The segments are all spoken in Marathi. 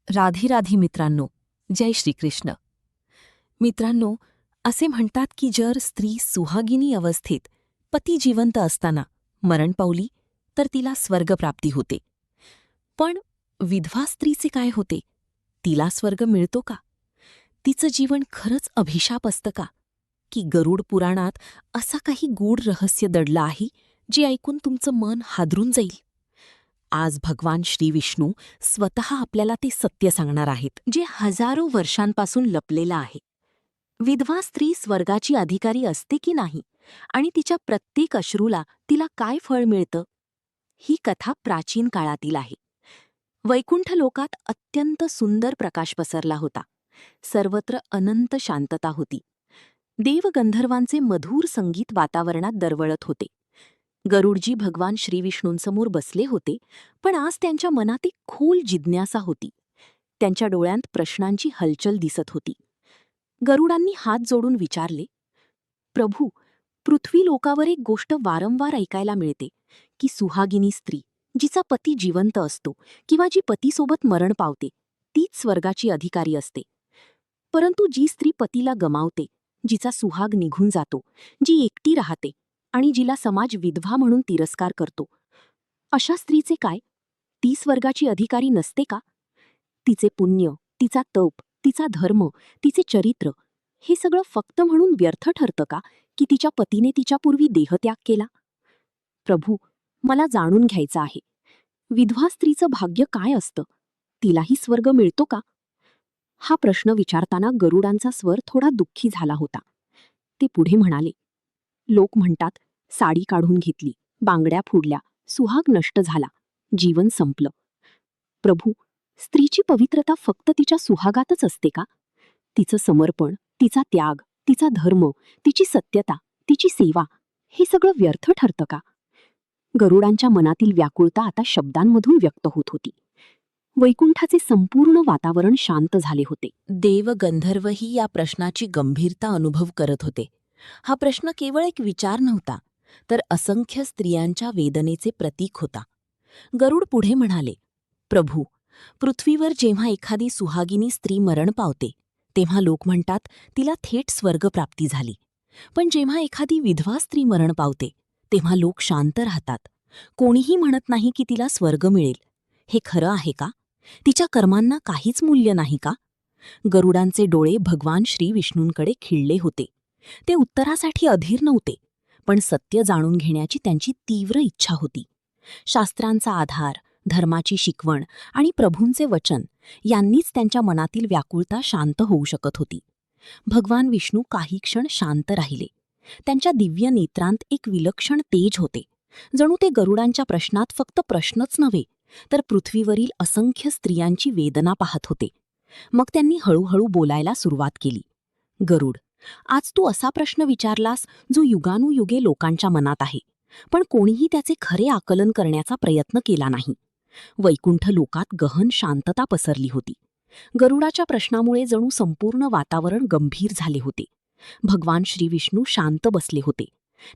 राधे राधे मित्रांनो, जय श्रीकृष्ण. मित्रांनो, असे म्हणतात की जर स्त्री सुहागिनी अवस्थेत पती जिवंत असताना मरण पावली तर तिला स्वर्गप्राप्ती होते. पण विधवा स्त्रीचे काय होते? तिला स्वर्ग मिळतो का? तिचं जीवन खरंच अभिशाप असतं का? की गरुड पुराणात असा काही गूढ रहस्य दडलं आहे जे ऐकून तुमचं मन हादरून जाईल? आज भगवान श्री विष्णू स्वतः आपल्याला ते सत्य सांगणार आहेत, जे हजारो वर्षांपासून लपलेलं आहे. विधवा स्त्री स्वर्गाची अधिकारी असते की नाही, आणि तिच्या प्रत्येक अश्रूला तिला काय फळ मिळतं? ही कथा प्राचीन काळातील आहे. वैकुंठ लोकात अत्यंत सुंदर प्रकाश पसरला होता. सर्वत्र अनंत शांतता होती. देवगंधर्वांचे मधुर संगीत वातावरणात दरवळत होते. गरुडजी भगवान श्रीविष्णूंसमोर बसले होते, पण आज त्यांच्या मनात एक खोल जिज्ञासा होती. त्यांच्या डोळ्यांत प्रश्नांची हलचल दिसत होती. गरुडांनी हात जोडून विचारले, प्रभू, पृथ्वी लोकावर एक गोष्ट वारंवार ऐकायला मिळते की सुहागिनी स्त्री, जिचा पती जिवंत असतो किंवा जी पतीसोबत मरण पावते, तीच स्वर्गाची अधिकारी असते. परंतु जी स्त्री पतीला गमावते, जिचा सुहाग निघून जातो, जी एकटी राहते आणि जिला समाज विधवा म्हणून तिरस्कार करतो, अशा स्त्रीचे काय? ती स्वर्गाची अधिकारी नसते का? तिचे पुण्य, तिचा तप, तिचा धर्म, तिचे चरित्र, हे सगळं फक्त म्हणून व्यर्थ ठरतं का, की तिच्या पतीने तिच्यापूर्वी देहत्याग केला? प्रभू, मला जाणून घ्यायचं आहे, विधवा स्त्रीचं भाग्य काय असतं? तिलाही स्वर्ग मिळतो का? हा प्रश्न विचारताना गरुडांचा स्वर थोडा दुःखी झाला होता. ते पुढे म्हणाले, लोक म्हणतात, साडी काढून घेतली, बांगड्या फोडल्या, सुहाग नष्ट झाला, जीवन संपलं. प्रभू, स्त्रीची पवित्रता फक्त तिच्या सुहागातच असते का? तिचं समर्पण, तिचा त्याग, तिचा धर्म, तिची सत्यता, तिची सेवा, हे सगळं व्यर्थ ठरतं का? गरुडांच्या मनातील व्याकुळता आता शब्दांमधून व्यक्त होत होती. वैकुंठाचे संपूर्ण वातावरण शांत झाले होते. देव गंधर्वही या प्रश्नाची गंभीरता अनुभव करत होते. हा प्रश्न केवळ एक विचार नव्हता, तर असंख्य स्त्रियांच्या वेदनेचे प्रतीक होता. गरुड पुढे म्हणाले, प्रभू, पृथ्वीवर जेव्हा एखादी सुहागिनी स्त्री मरण पावते, तेव्हा लोक म्हणतात तिला थेट स्वर्गप्राप्ती झाली. पण जेव्हा एखादी विधवा स्त्री मरण पावते, तेव्हा लोक शांत राहतात. कोणीही म्हणत नाही की तिला स्वर्ग मिळेल. हे खरं आहे का? तिच्या कर्मांना काहीच मूल्य नाही का? गरुडांचे डोळे भगवान श्री विष्णूंकडे खिळले होते. ते उत्तरासाठी अधीर नव्हते, पण सत्य जाणून घेण्याची त्यांची तीव्र इच्छा होती. शास्त्रांचा आधार, धर्माची शिकवण आणि प्रभूंचे वचन यांनीच त्यांच्या मनातील व्याकुळता शांत होऊ शकत होती. भगवान विष्णू काही क्षण शांत राहिले. त्यांच्या दिव्य नेत्रांत एक विलक्षण तेज होते. जणू ते गरुडांच्या प्रश्नात फक्त प्रश्नच नव्हे, तर पृथ्वीवरील असंख्य स्त्रियांची वेदना पाहत होते. मग त्यांनी हळूहळू बोलायला सुरुवात केली. गरुड, आज तू असा प्रश्न विचारलास जो युगानुयुगे लोकांच्या मनात आहे, पण कोणीही त्याचे खरे आकलन करण्याचा प्रयत्न केला नाही. वैकुंठ लोकात गहन शांतता पसरली होती. गरुडाच्या प्रश्नामुळे जणू संपूर्ण वातावरण गंभीर झाले होते. भगवान श्री विष्णू शांत बसले होते.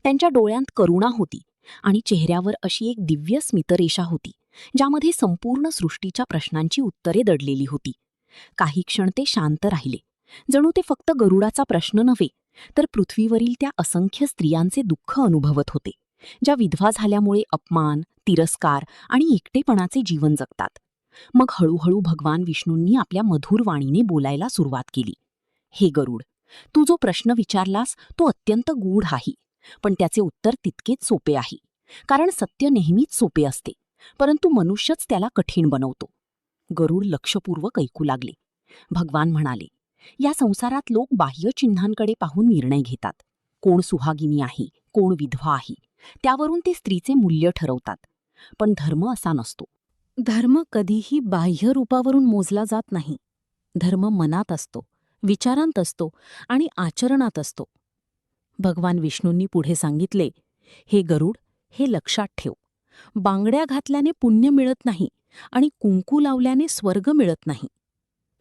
त्यांच्या डोळ्यांत करुणा होती आणि चेहऱ्यावर अशी एक दिव्य स्मितरेषा होती, ज्यामध्ये संपूर्ण सृष्टीच्या प्रश्नांची उत्तरे दडलेली होती. काही क्षण ते शांत राहिले, जणू ते फक्त गरुडाचा प्रश्न नव्हे, तर पृथ्वीवरील त्या असंख्य स्त्रियांचे दुःख अनुभवत होते, ज्या विधवा झाल्यामुळे अपमान, तिरस्कार आणि एकटेपणाचे जीवन जगतात. मग हळूहळू भगवान विष्णूंनी आपल्या मधुर वाणीने बोलायला सुरुवात केली. हे गरुड, तू जो प्रश्न विचारलास तो अत्यंत गूढ आहे, पण त्याचे उत्तर तितकेच सोपे आहे. कारण सत्य नेहमीच सोपे असते, परंतु मनुष्यच त्याला कठीण बनवतो. गरुड लक्षपूर्वक ऐकू लागले. भगवान म्हणाले, या संसारात लोक बाह्य चिन्हांकडे पाहून निर्णय घेतात. कोण सुहागिनी आहे, कोण विधवा आहे, त्यावरून ते स्त्रीचे मूल्य ठरवतात. पण धर्म असा नसतो. धर्म कधीही बाह्य रूपावरून मोजला जात नाही. धर्म मनात असतो, विचारांत असतो आणि आचरणात असतो. भगवान विष्णूंनी पुढे सांगितले, हे गरुड, हे लक्षात ठेव. बांगड्या घातल्याने पुण्य मिळत नाही आणि कुंकू लावल्याने स्वर्ग मिळत नाही.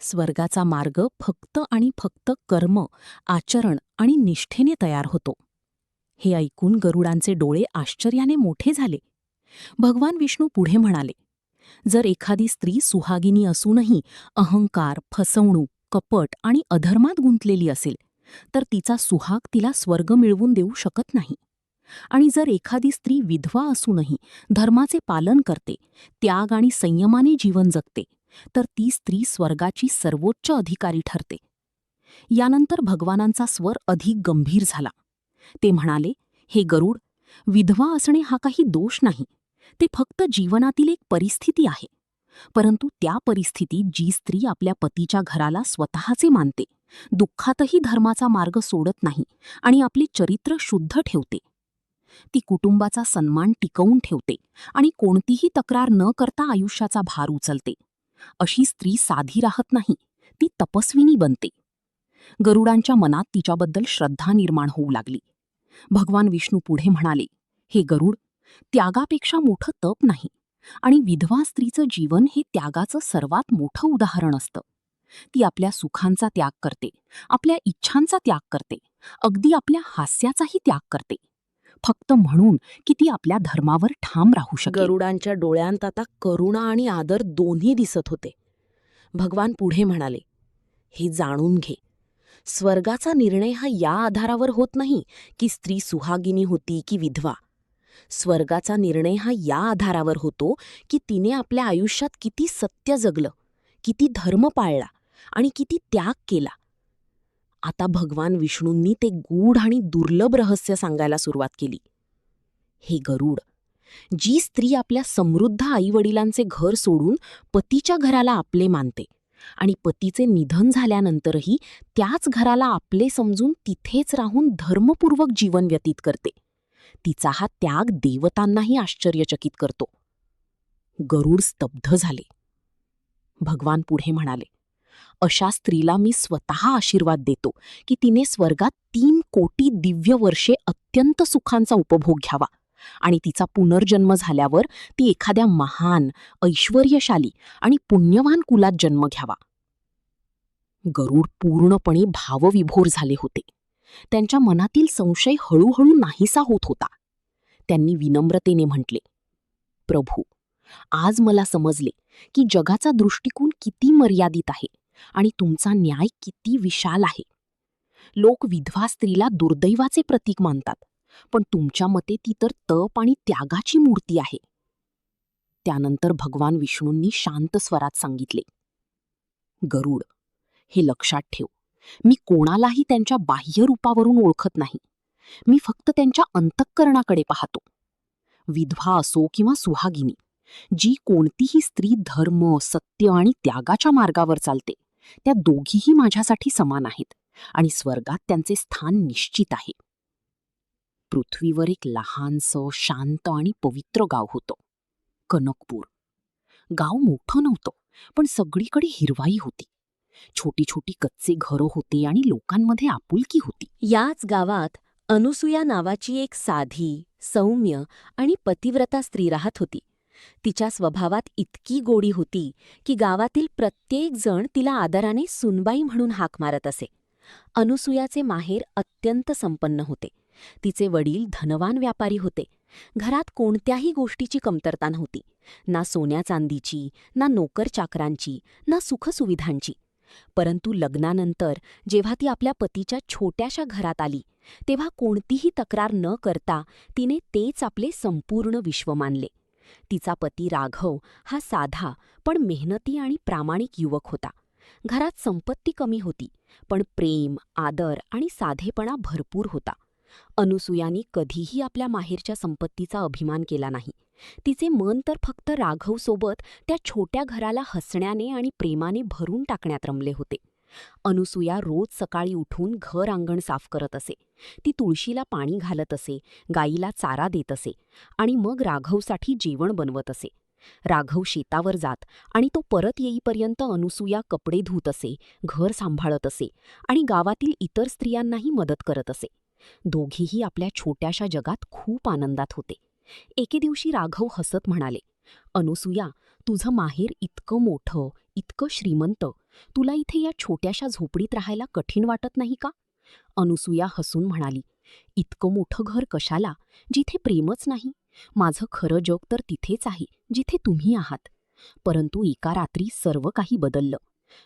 स्वर्गाचा मार्ग फक्त आणि फक्त कर्म, आचरण आणि निष्ठेने तयार होतो. हे ऐकून गरुडांचे डोळे आश्चर्याने मोठे झाले. भगवान विष्णू पुढे म्हणाले, जर एखादी स्त्री सुहागिनी असूनही अहंकार, फसवणूक, कपट आणि अधर्मात गुंतलेली असेल, तर तिचा सुहाग तिला स्वर्ग मिळवून देऊ शकत नाही. आणि जर एखादी स्त्री विधवा असूनही धर्माचे पालन करते, त्याग आणि संयमाने जीवन जगते, तर ती स्त्री स्वर्गाची सर्वोच्च अधिकारी ठरते. यानंतर भगवानांचा स्वर अधिक गंभीर झाला. ते म्हणाले, हे गरुड, विधवा असणे हा काही दोष नाही. ते फक्त जीवनातील एक परिस्थिती आहे. परंतु त्या परिस्थितीत जी स्त्री आपल्या पतीच्या घराला स्वतःचे मानते, दुःखातही धर्माचा मार्ग सोडत नाही आणि आपले चरित्र शुद्ध ठेवते, ती कुटुंबाचा सन्मान टिकवून ठेवते आणि कोणतीही तक्रार न करता आयुष्याचा भार उचलते, अशी स्त्री साधी राहत नाही, ती तपस्विनी बनते. गरुडांच्या मनात तिच्याबद्दल श्रद्धा निर्माण होऊ लागली. भगवान विष्णू पुढे म्हणाले, हे गरुड, त्यागापेक्षा मोठं तप नाही आणि विधवा स्त्रीचं जीवन हे त्यागाचं सर्वात मोठं उदाहरण असतं. ती आपल्या सुखांचा त्याग करते, आपल्या इच्छांचा त्याग करते, अगदी आपल्या हास्याचाही त्याग करते, फक्त म्हणून की ती आपल्या धर्मावर ठाम राहू शकेल. गरुडांच्या डोळ्यांत आता करुणा आणि आदर दोन्ही दिसत होते. भगवान पुढे म्हणाले, हे जाणून घे, स्वर्गाचा निर्णय हा या आधारावर होत नाही की स्त्री सुहागिनी होती की विधवा. स्वर्गाचा निर्णय हा या आधारावर होतो की तिने आपल्या आयुष्यात किती सत्य जगलं, किती धर्म पाळला आणि किती त्याग केला. आता भगवान विष्णूंनी ते गूढ आणि दुर्लभ रहस्य सांगायला सुरुवात केली. हे गरुड, जी स्त्री आपल्या समृद्ध आईवडिलांचे घर सोडून पतीच्या घराला आपले मानते आणि पतीचे निधन झाल्यानंतरही त्याच घराला आपले समजून तिथेच राहून धर्मपूर्वक जीवन व्यतीत करते, तिचा हा त्याग देवतांनाही आश्चर्यचकित करतो. गरुड स्तब्ध झाले. भगवान पुढे म्हणाले, अशा स्त्रीला मी स्वतः आशीर्वाद देतो की तिने स्वर्गात 3 कोटी दिव्य वर्षे अत्यंत सुखांचा उपभोग घ्यावा आणि तिचा पुनर्जन्म झाल्यावर ती एखाद्या महान, ऐश्वर्यशाली आणि पुण्यवान कुलात जन्म घ्यावा. गरुड पूर्णपणे भावविभोर झाले होते. त्यांच्या मनातील संशय हळूहळू नाहीसा होत होता. त्यांनी विनम्रतेने म्हटले, प्रभू, आज मला समजले की जगाचा दृष्टिकोन किती मर्यादित आहे आणि तुमचा न्याय किती विशाल आहे. लोक विधवा स्त्रीला दुर्दैवाचे प्रतीक मानतात, पण तुमच्या मते ती तर तप आणि त्यागाची मूर्ती आहे. त्यानंतर भगवान विष्णूंनी शांत स्वरात सांगितले, गरुड, हे लक्षात ठेव, मी कोणालाही त्यांच्या बाह्य रूपावरून ओळखत नाही. मी फक्त त्यांच्या अंतःकरणाकडे पाहतो. विधवा असो किंवा सुहागिनी, जी कोणतीही स्त्री धर्म, सत्य आणि त्यागाच्या मार्गावर चालते, त्या दोघीही माझ्यासाठी समान आहेत आणि स्वर्गात त्यांचे स्थान निश्चित आहे. पृथ्वीवर एक लहानसं, शांत आणि पवित्र गाव होतं, कनकपूर. गाव मोठं नव्हतं, पण सगळीकडे हिरवाई होती. छोटी छोटी कच्चे घरं होते आणि लोकांमध्ये आपुलकी होती. याच गावात अनुसूया नावाची एक साधी, सौम्य आणि पतिव्रता स्त्री राहत होती. तिच्या स्वभावात इतकी गोडी होती की गावातील प्रत्येक जण तिला आदराने सुनबाई म्हणून हाक मारत असे. अनुसूयाचे माहेर अत्यंत संपन्न होते. तिचे वडील धनवान व्यापारी होते. घरात कोणत्याही गोष्टीची कमतरता नव्हती, ना सोन्या चांदीची, ना नोकर चाकरांची, ना सुखसुविधांची. परंतु लग्नानंतर जेव्हा ती आपल्या पतीच्या छोट्याशा घरात आली, तेव्हा कोणतीही तक्रार न करता तिने तेच आपले संपूर्ण विश्व मानले. तिचा पती राघव हा साधा पण मेहनती आणि प्रामाणिक युवक होता. घरात संपत्ती कमी होती, पण प्रेम, आदर आणि साधेपणा भरपूर होता. अनुसूयानी कधीही आपल्या माहेरच्या संपत्तीचा अभिमान केला नाही. तिचे मन तर फक्त राघवसोबत त्या छोट्या घराला हसण्याने आणि प्रेमाने भरून टाकण्यात रमले होते. अनुसूया रोज सकाळी उठून घर अंगण साफ करत असे. ती तुळशीला पाणी घालत असे, गाईला चारा देत असे आणि मग राघवसाठी जेवण बनवत असे. राघव शेतावर जात आणि तो परत येईपर्यंत अनुसूया कपडे धुत असे, घर सांभाळत असे आणि गावातील इतर स्त्रियांनाही मदत करत असे. दोघीही आपल्या छोट्याशा जगात खूप आनंदात होते. एके दिवशी राघव हसत म्हणाले, अनुसूया, तुझं माहेर इतकं मोठं, इतकं श्रीमंत, तुला इथे या छोट्याशा झोपडीत राहायला कठीण वाटत नाही का? अनुसूया हसून म्हणाली, इतकं मोठं घर कशाला, जिथे प्रेमच नाही. माझं खरं जग तर तिथेच आहे, जिथे तुम्ही आहात. परंतु एका रात्री सर्व काही बदललं.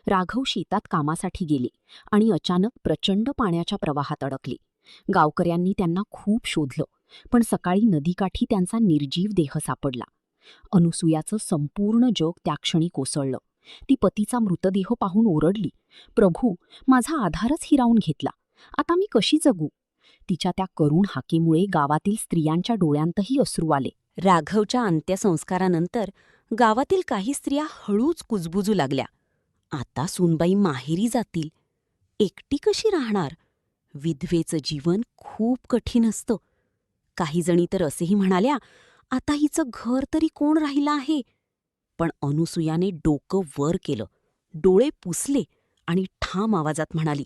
राघव शेतात कामासाठी गेले आणि अचानक प्रचंड पाण्याच्या प्रवाहात अडकले. गावकऱ्यांनी त्यांना खूप शोधलं, पण सकाळी नदीकाठी त्यांचा निर्जीव देह सापडला. अनुसूयाचं संपूर्ण जग त्या क्षणी कोसळलं. ती पतीचा मृतदेह पाहून ओरडली, "प्रभू, माझा आधारच हिरावून घेतला. आता मी कशी जगू?" तिच्या त्या करुण हाकेमुळे गावातील स्त्रियांच्या डोळ्यांतही अश्रू आले. राघवच्या अंत्यसंस्कारानंतर गावातील काही स्त्रिया हळूच कुजबुजू लागल्या. आता सूनबाई माहेरी जातील, एकटी कशी राहणार? विधवेचं जीवन खूप कठीण असतं. काही जणी तर असेही म्हणाल्या, आता हिचं घर तरी कोण राहिलं आहे? पण अनुसूयाने डोकं वर केलं, डोळे पुसले आणि ठाम आवाजात म्हणाली,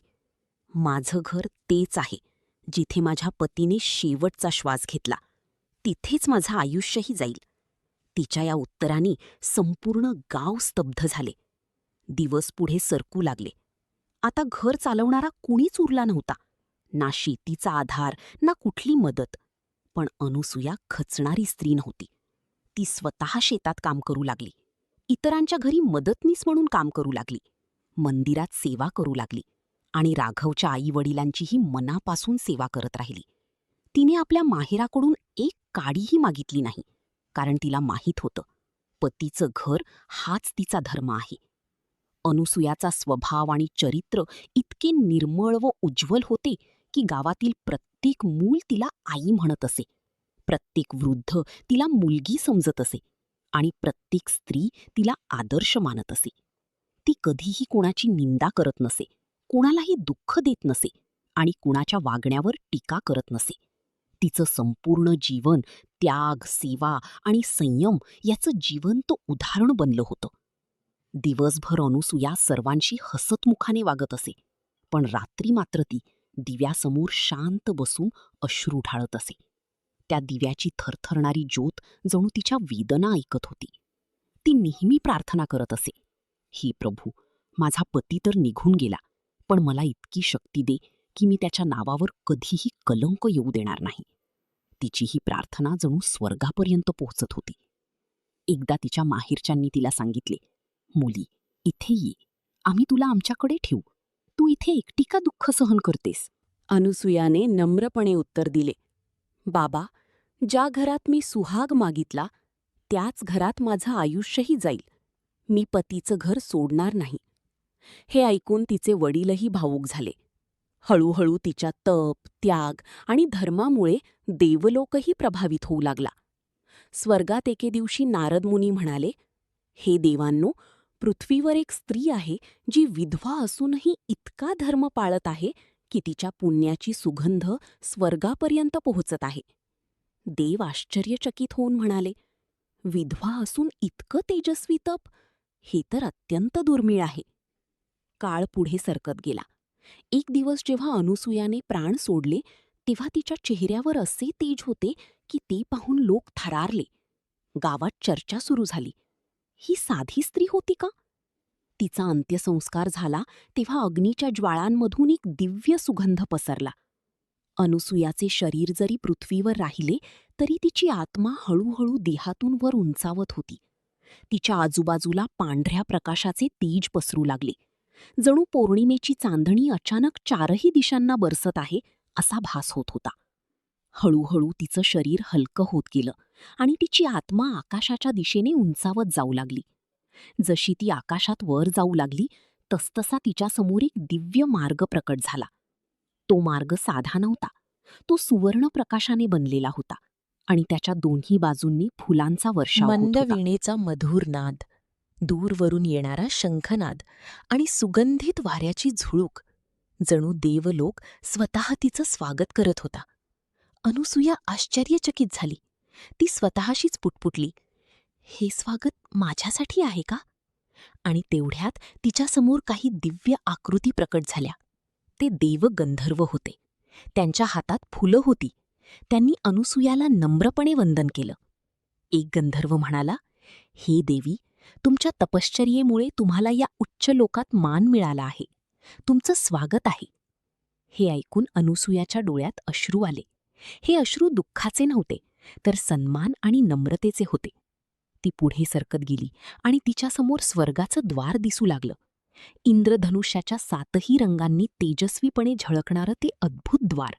माझं घर तेच आहे जिथे माझ्या पतीने शेवटचा श्वास घेतला. तिथेच माझं आयुष्यही जाईल. तिच्या या उत्तराने संपूर्ण गाव स्तब्ध झाले. दिवस पुढे सरकू लागले. आता घर चालवणारा कुणीच उरला नव्हता. ना शेतीचा आधार, ना कुठली मदत. पण अनुसूया खचणारी स्त्री नव्हती. ती स्वतः शेतात काम करू लागली. इतरांच्या घरी मदतनीस म्हणून काम करू लागली. मंदिरात सेवा करू लागली आणि राघवच्या आईवडिलांचीही मनापासून सेवा करत राहिली. तिने आपल्या माहेराकडून एक काडीही मागितली नाही, कारण तिला माहीत होतं, पतीचं घर हाच तिचा धर्म आहे. अनुसूयाचा स्वभाव आणि चरित्र इतके निर्मळ व उज्ज्वल होते की गावातील प्रत्येक मूल तिला आई म्हणत असे, प्रत्येक वृद्ध तिला मुलगी समजत असे आणि प्रत्येक स्त्री तिला आदर्श मानत असे. ती कधीही कोणाची निंदा करत नसे, कोणालाही दुःख देत नसे आणि कुणाच्या वागण्यावर टीका करत नसे. तिचं संपूर्ण जीवन त्याग, सेवा आणि संयम याचं जिवंत उदाहरण बनलं होतं. दिवसभर अनुसूया सर्वांशी हसतमुखाने वागत असे, पण रात्री मात्र ती दिव्यासमोर शांत बसून अश्रू ढाळत असे. त्या दिव्याची थरथरणारी ज्योत जणू तिच्या वेदना ऐकत होती. ती नेहमी प्रार्थना करत असे, "हे प्रभू, माझा पती तर निघून गेला, पण मला इतकी शक्ती दे की मी त्याच्या नावावर कधीही कलंक येऊ देणार नाही." तिची ही प्रार्थना जणू स्वर्गापर्यंत पोहोचत होती. एकदा तिच्या माहेरच्यांनी तिला सांगितले, "मुली, इथे ये, आम्ही तुला आमच्याकडे ठेवू. तू इथे एकटी का दुःख सहन करतेस?" अनुसूयाने नम्रपणे उत्तर दिले, "बाबा, ज्या घरात मी सुहाग मागितला त्याच घरात माझं आयुष्यही जाईल. मी पतीचं घर सोडणार नाही." हे ऐकून तिचे वडीलही भावूक झाले. हळूहळू तिच्या तप, त्याग आणि धर्मामुळे देवलोकही प्रभावित होऊ लागला. स्वर्गात एके दिवशी नारद मुनी म्हणाले, "हे देवांनो, पृथ्वीवर एक स्त्री आहे जी विधवा असूनही इतका धर्म पाळत आहे की तिच्या पुण्याची सुगंध स्वर्गापर्यंत पोहोचत आहे." देव आश्चर्यचकित होऊन म्हणाले, "विधवा असून इतकं तेजस्वी तप? हे तर अत्यंत दुर्मिळ आहे." काळ पुढे सरकत गेला. एक दिवस जेव्हा अनुसूयाने प्राण सोडले तेव्हा तिच्या चेहऱ्यावर असे तेज होते की ते पाहून लोक थरारले. गावात चर्चा सुरू झाली. ही साधी स्त्री होती का? तिचा अंत्यसंस्कार झाला तेव्हा अग्नीच्या ज्वाळांमधून एक दिव्य सुगंध पसरला. अनुसूयाचे शरीर जरी पृथ्वीवर राहिले तरी तिची आत्मा हळूहळू देहातून वर उंचावत होती. तिच्या आजूबाजूला पांढऱ्या प्रकाशाचे तेज पसरू लागले. जणू पौर्णिमेची चांदणी अचानक चारही दिशांना बरसत आहे असा भास होत होता. हळूहळू तिचं शरीर हलकं होत गेलं आणि तिची आत्मा आकाशाच्या दिशेने उंचावत जाऊ लागली. जशी ती आकाशात वर जाऊ लागली तसतसा तिच्यासमोर एक दिव्य मार्ग प्रकट झाला. तो मार्ग साधा नव्हता. तो सुवर्ण प्रकाशाने बनलेला होता आणि त्याच्या दोन्ही बाजूंनी फुलांचा वर्षाव होत मंद होता. वीणेचा मधुर नाद, दूरवरून येणारा शंखनाद आणि सुगंधित वाऱ्याची झुळूक, जणू देवलोक स्वतः तिचं स्वागत करत होता. अनुसूया आश्चर्यचकित झाली. ती स्वतःशीच पुटपुटली, "हे स्वागत माझ्यासाठी आहे का?" आणि तेवढ्यात तिच्यासमोर काही दिव्य आकृती प्रकट झाल्या. ते देवगंधर्व होते. त्यांच्या हातात फुलं होती. त्यांनी अनुसूयाला नम्रपणे वंदन केलं. एक गंधर्व म्हणाला, "हे देवी, तुमच्या तपश्चर्येमुळे तुम्हाला या उच्च लोकात मान मिळाला आहे. तुमचं स्वागत आहे." हे ऐकून अनुसूयाच्या डोळ्यात अश्रू आले. हे अश्रू दुःखाचे नव्हते, तर सन्मान आणि नम्रतेचे होते. ती पुढे सरकत गेली आणि तिच्यासमोर स्वर्गाचं द्वार दिसू लागलं. इंद्रधनुष्याच्या 7ही रंगांनी तेजस्वीपणे झळकणारं ते अद्भुत द्वार.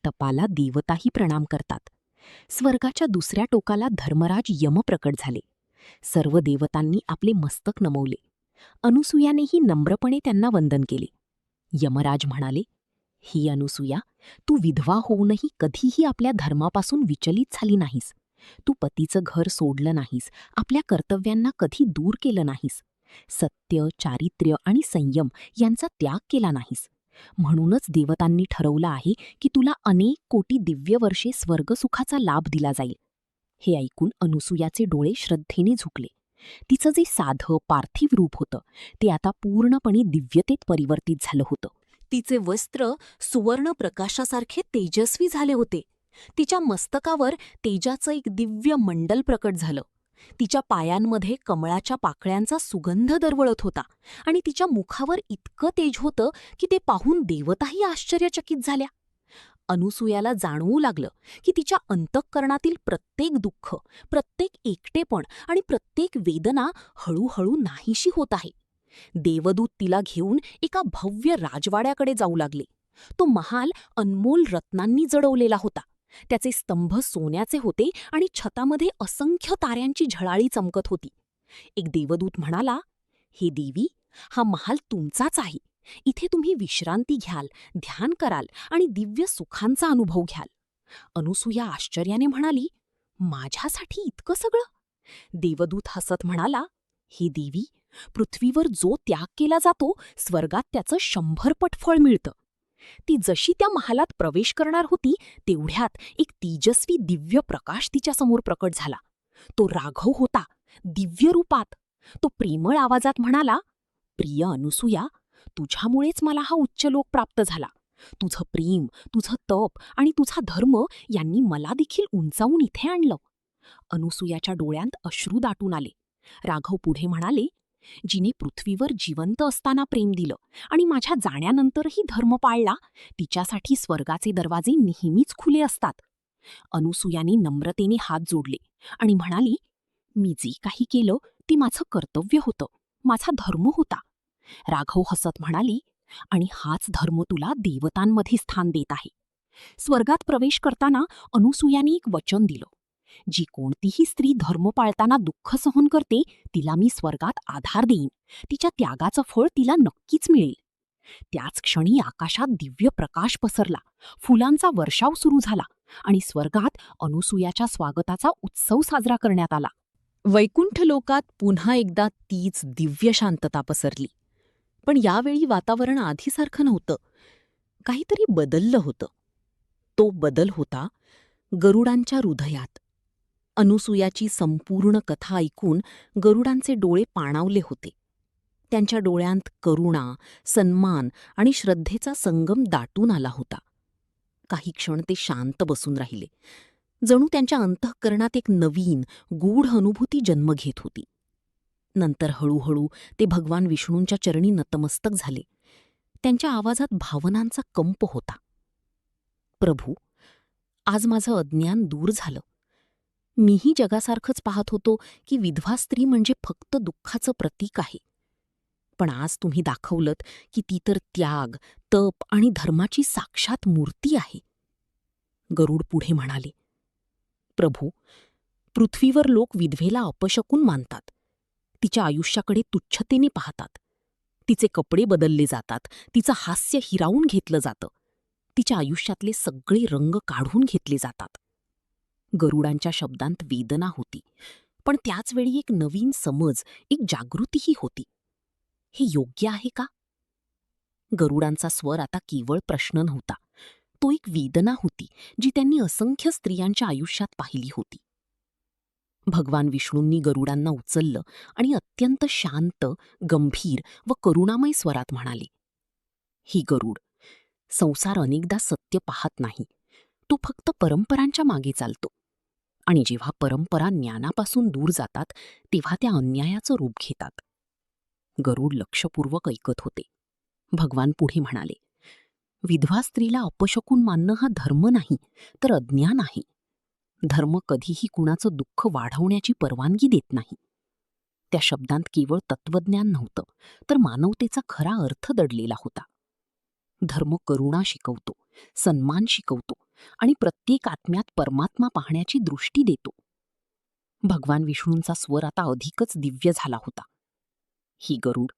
तपाला देवताही प्रणाम करतात. स्वर्गाच्या दुसऱ्या टोकाला धर्मराज यम प्रकट झाले. सर्व देवतांनी आपले मस्तक नमवले. अनुसूयानेही नम्रपणे त्यांना वंदन केले. यमराज म्हणाले, ही अनुसूया, तू विधवा होऊनही कधीही आपल्या धर्मापासून विचलित झाली नाहीस. तू पतीचं घर सोडलं नाहीस, आपल्या कर्तव्यांना कधी दूर केलं नाहीस. सत्य, चारित्र्य आणि संयम यांचा त्याग केला नाहीस. म्हणूनच देवतांनी ठरवलं आहे की तुला अनेक कोटी दिव्य वर्षे स्वर्गसुखाचा लाभ दिला जाईल. हे ऐकून अनुसूयाचे डोळे श्रद्धेने झुकले. तिचं जे साधं पार्थिव रूप होतं ते आता पूर्णपणे दिव्यतेत परिवर्तित झालं होतं. तिचे वस्त्र सुवर्ण प्रकाशासारखे तेजस्वी झाले होते. तिच्या मस्तकावर तेजाचं एक दिव्य मंडल प्रकट झालं. तिच्या पायांमध्ये कमळाच्या पाकळ्यांचा सुगंध दरवळत होता आणि तिच्या मुखावर इतकं तेज होतं की ते पाहून देवताही आश्चर्यचकित झाल्या. अनुसूयाला जाणवू लागलं की तिच्या अंतःकरणातील प्रत्येक दुःख, प्रत्येक एकटेपण आणि प्रत्येक वेदना हळूहळू नाहीशी होत आहे. देवदूत तिला घेऊन एका भव्य राजवाड्याकडे जाऊ लागले. तो महाल अनमोल रत्नांनी जडवलेला होता. त्याचे स्तंभ सोन्याचे होते आणि छतामध्ये असंख्य ताऱ्यांची झळाळी चमकत होती. एक देवदूत म्हणाला, हे देवी, हा महाल तुमचाच आहे. इथे तुम्ही विश्रांती घ्याल, ध्यान कराल आणि दिव्य सुखांचा अनुभव घ्याल. अनुसूया आश्चर्याने म्हणाली, माझ्यासाठी इतकं सगळं? देवदूत हसत म्हणाला, हे देवी, पृथ्वीवर जो त्याग केला जातो स्वर्गात त्याचं 100 पट फळ मिळतं. ती जशी त्या महालात प्रवेश करणार होती तेवढ्यात एक तेजस्वी दिव्य प्रकाश तिच्यासमोर प्रकट झाला. तो राघव होता, दिव्य रूपात. तो प्रेमळ आवाजात म्हणाला, प्रिय अनुसूया, तुझ्यामुळेच मला हा उच्च लोक प्राप्त झाला. तुझं प्रेम, तुझं तप आणि तुझा धर्म यांनी मला देखील उंचावून इथे आणलं. अनुसूयाच्या डोळ्यांत अश्रू दाटून आले. राघव पुढे म्हणाले, जिने पृथ्वीवर जिवंत असताना प्रेम दिलं आणि माझ्या जाण्यानंतरही धर्म पाळला, तिच्यासाठी स्वर्गाचे दरवाजे नेहमीच खुले असतात. अनुसूयाने नम्रतेने हात जोडले आणि म्हणाली, मी जे काही केलं ते माझं कर्तव्य होतं, माझा धर्म होता. राघव हसत म्हणाले, आणि हाच धर्म तुला देवतांमध्ये स्थान देत आहे. स्वर्गात प्रवेश करताना अनुसूयाने एक वचन दिलं, जी कोणतीही स्त्री धर्म पाळताना दुःख सहन करते तिला मी स्वर्गात आधार देईन. तिच्या त्यागाचं फळ तिला नक्कीच मिळेल. त्याच क्षणी आकाशात दिव्य प्रकाश पसरला, फुलांचा वर्षाव सुरू झाला आणि स्वर्गात अनुसूयाच्या स्वागताचा उत्सव साजरा करण्यात आला. वैकुंठ लोकात पुन्हा एकदा तीच दिव्य शांतता पसरली. पण यावेळी वातावरण आधीसारखं नव्हतं. काहीतरी बदललं होतं. तो बदल होता गरुडांच्या हृदयात. अनुसूयाची संपूर्ण कथा ऐकून गरुडांचे डोळे पाणावले होते. त्यांच्या डोळ्यांत करुणा, सन्मान आणि श्रद्धेचा संगम दाटून आला होता. काही क्षण ते शांत बसून राहिले, जणू त्यांच्या अंतःकरणात एक नवीन, गूढ अनुभूती जन्म घेत होती. नंतर हळूहळू ते भगवान विष्णूंच्या चरणी नतमस्तक झाले. त्यांच्या आवाजात भावनांचा कंप होता. प्रभू, आज माझं अज्ञान दूर झालं. मीही जगासारखंच पाहत होतो की विधवा स्त्री म्हणजे फक्त दुःखाचं प्रतीक आहे. पण आज तुम्ही दाखवलंत की ती तर त्याग, तप आणि धर्माची साक्षात मूर्ती आहे. गरुड पुढे म्हणाले, प्रभू, पृथ्वीवर लोक विधवेला अपशकुन मानतात. तिच्या आयुष्याकडे तुच्छतेने पाहतात. तिचे कपडे बदलले जातात, तिचं हास्य हिरावून घेतलं जातं. तिच्या आयुष्यातले सगळे रंग काढून घेतले जातात. गरुडांच्या शब्दांत वेदना होती, पण त्याचवेळी एक नवीन समज, एक जागृतीही होती. हे योग्य आहे का? गरुडांचा स्वर आता केवळ प्रश्न नव्हता. तो एक वेदना होती जी त्यांनी असंख्य स्त्रियांच्या आयुष्यात पाहिली होती. भगवान विष्णूंनी गरुडांना उचललं आणि अत्यंत शांत, गंभीर व करुणामय स्वरात म्हणाले, ही गरुड, संसार अनेकदा सत्य पाहत नाही. तो फक्त परंपरांच्या मागे चालतो. आणि जेव्हा परंपरा ज्ञानापासून दूर जातात तेव्हा त्या अन्यायाचं रूप घेतात. गरुड लक्षपूर्वक ऐकत होते. भगवान पुढे म्हणाले, विधवा स्त्रीला अपशकुन मानणं हा धर्म नाही, तर अज्ञान आहे. धर्म कधीही कुणाचं दुःख वाढवण्याची परवानगी देत नाही. त्या शब्दांत केवळ तत्वज्ञान नव्हतं, तर मानवतेचा खरा अर्थ दडलेला होता. धर्म करुणा शिकवतो, सन्मान शिकवतो आणि प्रत्येक आत्म्यात परमात्मा पाहण्याची दृष्टी देतो. भगवान विष्णूंचा स्वर आता अधिकच दिव्य झाला होता. ही गरुड,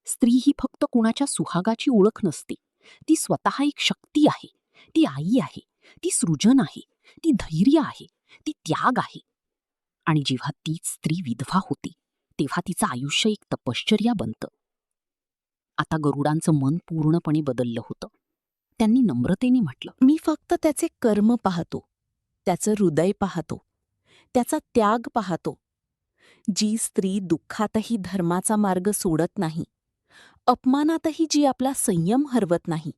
स्त्री ही फक्त कुणाच्या सुहागाची ओळख नसते. ती स्वतः एक शक्ती आहे. ती आई आहे. ती सृजन आहे. ती धैर्य आहे. ती त्याग आहे. आणि जेव्हा तीच स्त्री विधवा होते, तेव्हा तिचं आयुष्य एक तपश्चर्या बनतं. आता गरुडांचं मन पूर्णपणे बदललं होतं. त्यांनी नम्रतेने म्हटलं, मी फक्त त्याचे कर्म पाहतो, त्याचं हृदय पाहतो, त्याचा त्याग पाहतो. जी स्त्री दुःखातही धर्माचा मार्ग सोडत नाही, अपमानातही जी आपला संयम हरवत नाही,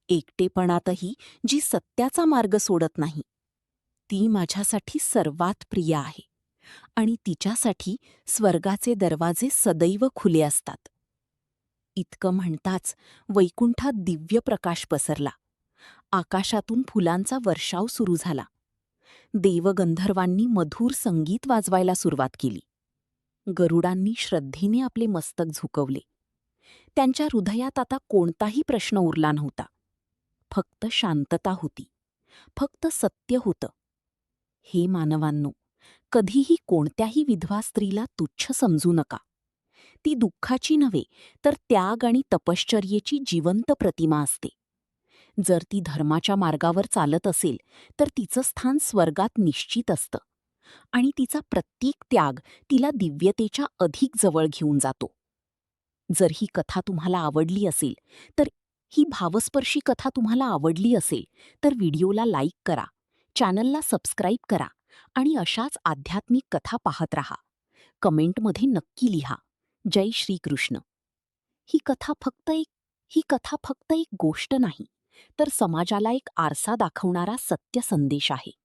एकटेपणातही जी सत्याचा मार्ग सोडत नाही, ती माझ्यासाठी सर्वात प्रिय आहे आणि तिच्यासाठी स्वर्गाचे दरवाजे सदैव खुले असतात. इतकं म्हणताच वैकुंठात दिव्य प्रकाश पसरला. आकाशातून फुलांचा वर्षाव सुरू झाला. देवगंधर्वांनी मधुर संगीत वाजवायला सुरुवात केली. गरुडांनी श्रद्धेने आपले मस्तक झुकवले. त्यांच्या हृदयात आता कोणताही प्रश्न उरला नव्हता. फक्त शांतता होती. फक्त सत्य होतं. हे मानवांनो, कधीही कोणत्याही विधवा स्त्रीला तुच्छ समजू नका. ती दुःखाची नव्हे, तर त्याग आणि तपश्चर्येची जिवंत प्रतिमा असते. जर ती धर्माच्या मार्गावर चालत असेल, तर तिचं स्थान स्वर्गात निश्चित असतं आणि तिचा प्रत्येक त्याग तिला दिव्यतेच्या अधिक जवळ घेऊन जातो. जर ही कथा तुम्हाला आवडली असेल, तर ही भावस्पर्शी कथा तुम्हाला आवडली असेल, तर व्हिडिओला लाईक करा, चॅनलला सबस्क्राईब करा आणि अशाच आध्यात्मिक कथा पाहत राहा. कमेंटमध्ये नक्की लिहा, जय श्रीकृष्ण. ही कथा फक्त एक गोष्ट नाही, तर समाजाला एक आरसा दाखवणारा सत्य संदेश आहे.